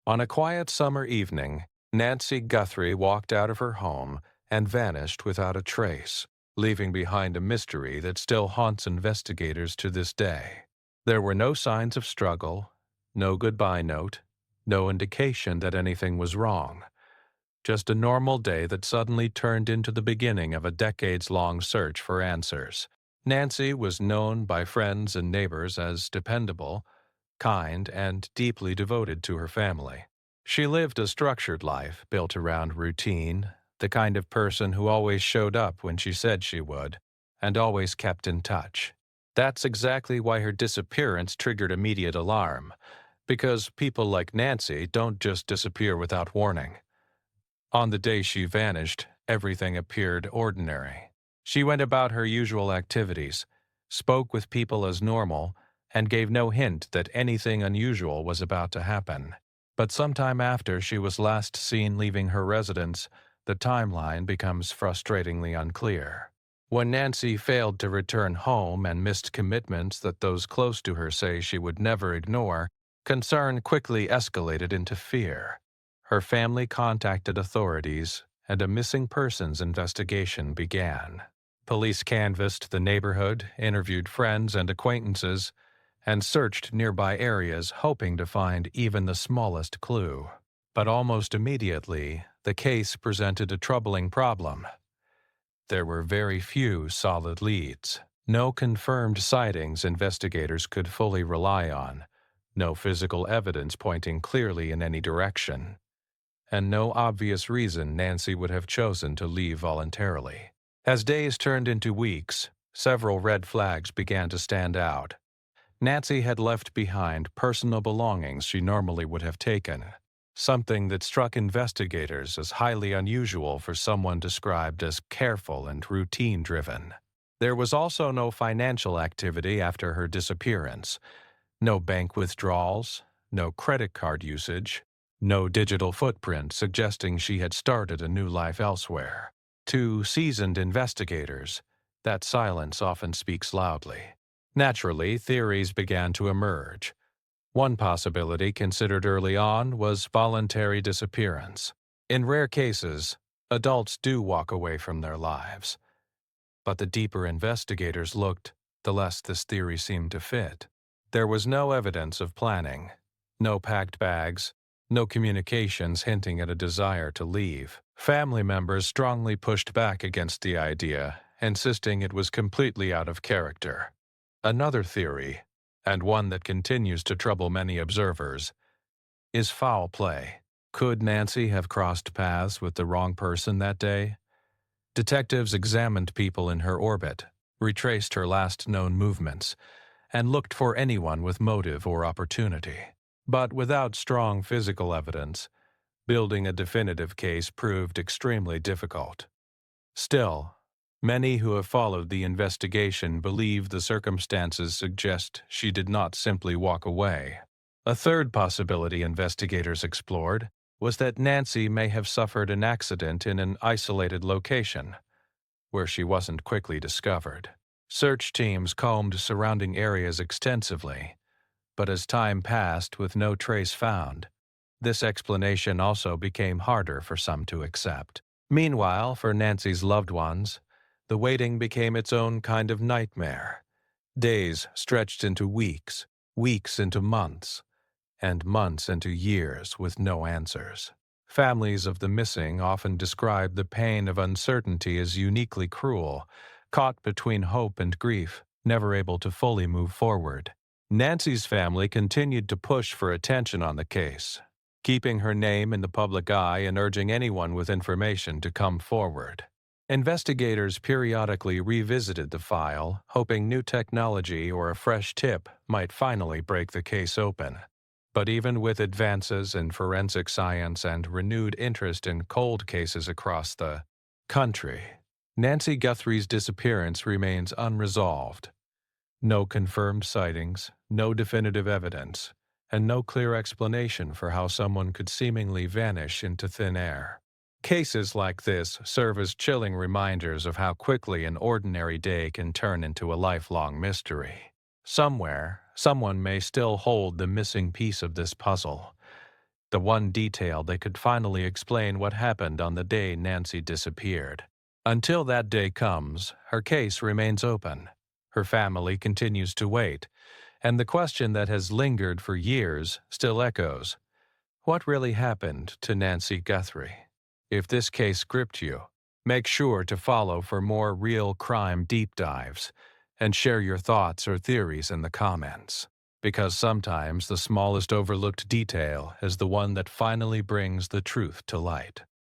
On a quiet summer evening, Nancy Guthrie walked out of her home and vanished without a trace, leaving behind a mystery that still haunts investigators to this day. There were no signs of struggle, no goodbye note, no indication that anything was wrong. Just a normal day that suddenly turned into the beginning of a decades-long search for answers. Nancy was known by friends and neighbors as dependable, kind, and deeply devoted to her family. She lived a structured life built around routine, the kind of person who always showed up when she said she would, and always kept in touch. That's exactly why her disappearance triggered immediate alarm, because people like Nancy don't just disappear without warning. On the day she vanished, everything appeared ordinary. She went about her usual activities, spoke with people as normal, and gave no hint that anything unusual was about to happen. But sometime after she was last seen leaving her residence, the timeline becomes frustratingly unclear. When Nancy failed to return home and missed commitments that those close to her say she would never ignore, concern quickly escalated into fear. Her family contacted authorities, and a missing persons investigation began. Police canvassed the neighborhood, interviewed friends and acquaintances, and searched nearby areas hoping to find even the smallest clue. But almost immediately, the case presented a troubling problem. There were very few solid leads. No confirmed sightings investigators could fully rely on, no physical evidence pointing clearly in any direction, and no obvious reason Nancy would have chosen to leave voluntarily. As days turned into weeks, several red flags began to stand out. Nancy had left behind personal belongings she normally would have taken, something that struck investigators as highly unusual for someone described as careful and routine-driven. There was also no financial activity after her disappearance, no bank withdrawals, no credit card usage, no digital footprint suggesting she had started a new life elsewhere. To seasoned investigators, that silence often speaks loudly. Naturally, theories began to emerge. One possibility considered early on was voluntary disappearance. In rare cases, adults do walk away from their lives. But the deeper investigators looked, the less this theory seemed to fit. There was no evidence of planning, no packed bags, no communications hinting at a desire to leave. Family members strongly pushed back against the idea, insisting it was completely out of character. Another theory, and one that continues to trouble many observers, is foul play. Could Nancy have crossed paths with the wrong person that day? Detectives examined people in her orbit, retraced her last known movements, and looked for anyone with motive or opportunity. But without strong physical evidence, building a definitive case proved extremely difficult. Still, many who have followed the investigation believe the circumstances suggest she did not simply walk away. A third possibility investigators explored was that Nancy may have suffered an accident in an isolated location, where she wasn't quickly discovered. Search teams combed surrounding areas extensively, but as time passed with no trace found, this explanation also became harder for some to accept. Meanwhile, for Nancy's loved ones, the waiting became its own kind of nightmare. Days stretched into weeks, weeks into months, and months into years with no answers. Families of the missing often describe the pain of uncertainty as uniquely cruel, caught between hope and grief, never able to fully move forward. Nancy's family continued to push for attention on the case, keeping her name in the public eye and urging anyone with information to come forward. Investigators periodically revisited the file, hoping new technology or a fresh tip might finally break the case open. But even with advances in forensic science and renewed interest in cold cases across the country, Nancy Guthrie's disappearance remains unresolved. No confirmed sightings, no definitive evidence, and no clear explanation for how someone could seemingly vanish into thin air. Cases like this serve as chilling reminders of how quickly an ordinary day can turn into a lifelong mystery. Somewhere, someone may still hold the missing piece of this puzzle, the one detail that could finally explain what happened on the day Nancy disappeared. Until that day comes, her case remains open. Her family continues to wait, and the question that has lingered for years still echoes. What really happened to Nancy Guthrie? If this case gripped you, make sure to follow for more real crime deep dives and share your thoughts or theories in the comments, because sometimes the smallest overlooked detail is the one that finally brings the truth to light.